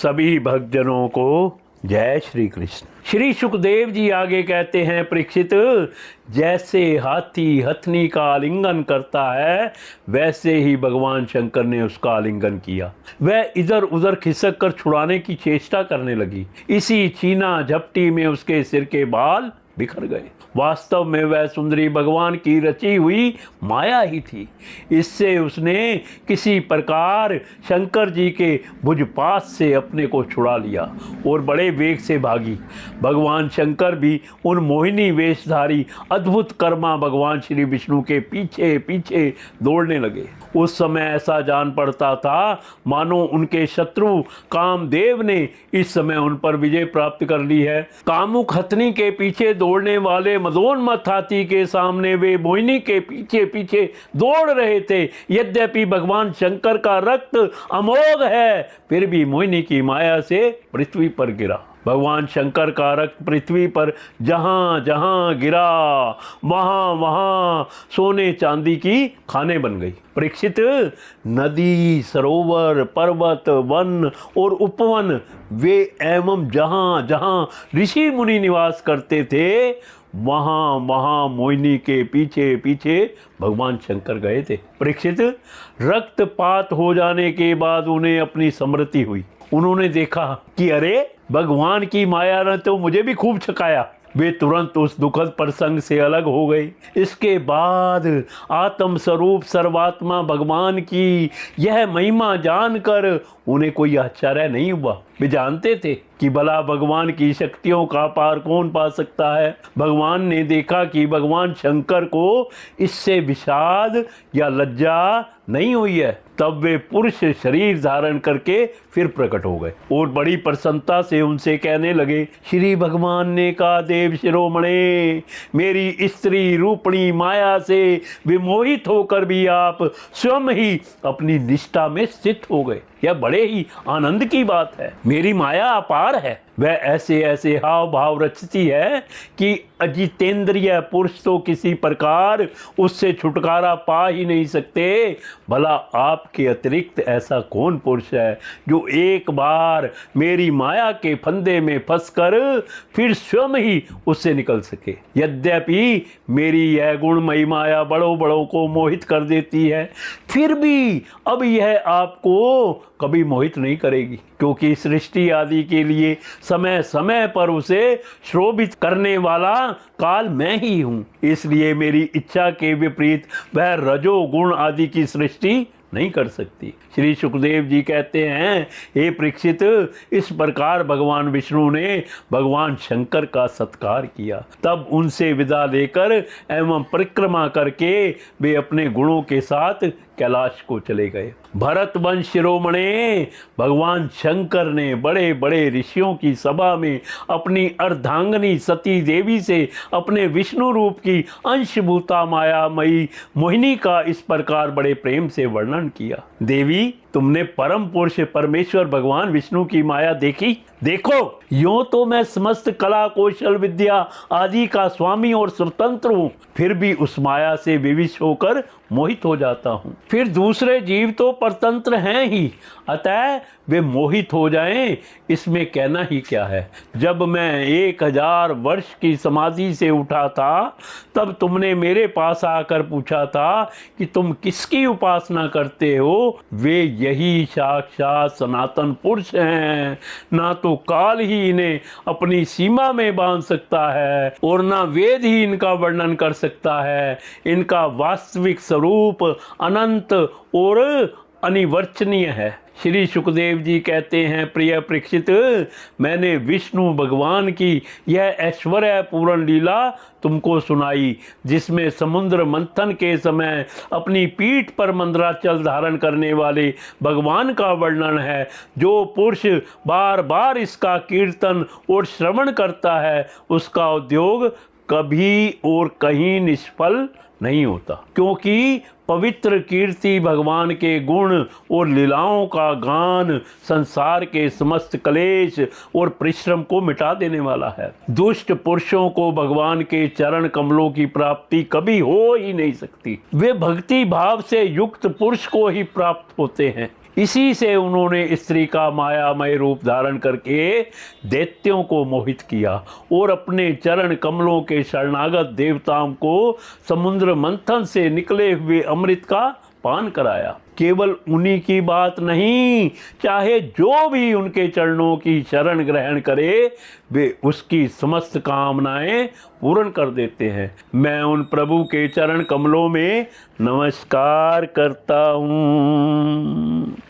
सभी भक्तजनों को जय श्री कृष्ण। श्री सुखदेव जी आगे कहते हैं, परीक्षित, जैसे हाथी हथनी का आलिंगन करता है वैसे ही भगवान शंकर ने उसका आलिंगन किया। वह इधर उधर खिसक कर छुड़ाने की चेष्टा करने लगी। इसी छीना झपटी में उसके सिर के बाल बिखर गए। वास्तव में वह सुंदरी भगवान की रची हुई माया ही थी। इससे उसने किसी प्रकार शंकर जी के भुजपास से अपने को छुड़ा लिया और बड़े वेग से भागी। भगवान शंकर भी उन मोहिनी वेशधारी अद्भुत कर्मा भगवान श्री विष्णु के पीछे पीछे दौड़ने लगे। उस समय ऐसा जान पड़ता था मानो उनके शत्रु कामदेव ने इस समय उन पर विजय प्राप्त कर ली है। कामुक हथनी के पीछे दौड़ने वाले मदोन्मत्त हाथी के सामने वे मोहिनी के पीछे पीछे दौड़ रहे थे। यद्यपि भगवान शंकर का रक्त अमोघ है, फिर भी मोहिनी की माया से पृथ्वी पर गिरा। भगवान शंकर का रक्त पृथ्वी पर जहाँ जहाँ गिरा वहाँ वहाँ सोने चांदी की खाने बन गई। परीक्षित, नदी, सरोवर, पर्वत, वन और उपवन वे एवं जहाँ जहाँ ऋषि मुनि निवास करते थे वहाँ वहाँ मोहिनी के पीछे पीछे भगवान शंकर गए थे। परीक्षित, रक्तपात हो जाने के बाद उन्हें अपनी स्मृति हुई। उन्होंने देखा कि अरे, भगवान की माया ने तो मुझे भी खूब छकाया। वे तुरंत उस दुखद प्रसंग से अलग हो गए। इसके बाद आत्म स्वरूप सर्वात्मा भगवान की यह महिमा जानकर उन्हें कोई आश्चर्य नहीं हुआ। वे जानते थे कि भला भगवान की शक्तियों का पार कौन पा सकता है। भगवान ने देखा कि भगवान शंकर को इससे विषाद या लज्जा नहीं हुई है। तब वे पुरुष शरीर धारण करके फिर प्रकट हो गए और बड़ी प्रसन्नता से उनसे कहने लगे, श्री भगवान ने कहा, देव शिरोमणे, मेरी स्त्री रूपणी माया से विमोहित होकर भी आप स्वयं ही अपनी निष्ठा में स्थित हो गए। यह बड़े ही आनंद की बात है। मेरी माया अपार है। वह ऐसे ऐसे हाव भाव रचती है कि अजितेंद्रिय पुरुष तो किसी प्रकार उससे छुटकारा पा ही नहीं सकते। भला आपके अतिरिक्त ऐसा कौन पुरुष है जो एक बार मेरी माया के फंदे में फंसकर फिर स्वयं ही उससे निकल सके। यद्यपि मेरी यह गुणमयी माया बड़ों बड़ों को मोहित कर देती है, फिर भी अब यह आपको कभी मोहित नहीं करेगी, क्योंकि सृष्टि आदि के लिए समय समय पर उसे शोभित करने वाला काल मैं ही हूँ। इसलिए मेरी इच्छा के विपरीत वह रजोगुण आदि की सृष्टि नहीं कर सकती। श्री सुखदेव जी कहते हैं, हे परीक्षित, इस प्रकार भगवान विष्णु ने भगवान शंकर का सत्कार किया। तब उनसे विदा लेकर एवं परिक्रमा करके वे अपने गुणों के साथ कैलाश को चले गए। भरत वंश शिरोमणे, भगवान शंकर ने बड़े बड़े ऋषियों की सभा में अपनी अर्धांगनी सती देवी से अपने विष्णु रूप की अंशभूता मायामयी मोहिनी का इस प्रकार बड़े प्रेम से वर्णन किया। देवी, तुमने परम पुरुष परमेश्वर भगवान विष्णु की माया देखी? देखो, यूं तो मैं समस्त कला कौशल विद्या आदि का स्वामी और स्वतंत्र हूँ, फिर भी उस माया से विविश होकर मोहित हो जाता हूँ। फिर दूसरे जीव तो परतंत्र हैं ही, अतः वे मोहित हो जाएं, इसमें कहना ही क्या है। जब मैं 1000 वर्ष की समाधि से उठा था, तब तुमने मेरे पास आकर पूछा था कि तुम किसकी उपासना करते हो। वे यही साक्षात सनातन पुरुष हैं। ना तो काल ही इन्हें अपनी सीमा में बांध सकता है और ना वेद ही इनका वर्णन कर सकता है। इनका वास्तविक स्वरूप अनंत और अनिवर्चनीय है। श्री सुखदेव जी कहते हैं, प्रिय परीक्षित, मैंने विष्णु भगवान की यह ऐश्वर्य पूर्ण लीला तुमको सुनाई, जिसमें समुद्र मंथन के समय अपनी पीठ पर मंदराचल धारण करने वाले भगवान का वर्णन है। जो पुरुष बार बार इसका कीर्तन और श्रवण करता है, उसका उद्योग कभी और कहीं निष्फल नहीं होता, क्योंकि पवित्र कीर्ति भगवान के गुण और लीलाओं का गान संसार के समस्त क्लेश और परिश्रम को मिटा देने वाला है। दुष्ट पुरुषों को भगवान के चरण कमलों की प्राप्ति कभी हो ही नहीं सकती। वे भक्ति भाव से युक्त पुरुष को ही प्राप्त होते हैं। इसी से उन्होंने स्त्री का मायामय रूप धारण करके दैत्यों को मोहित किया और अपने चरण कमलों के शरणागत देवताओं को समुद्र मंथन से निकले हुए अमृत का पान कराया। केवल उन्हीं की बात नहीं, चाहे जो भी उनके चरणों की शरण ग्रहण करे वे उसकी समस्त कामनाएं पूर्ण कर देते हैं। मैं उन प्रभु के चरण कमलों में नमस्कार करता हूँ।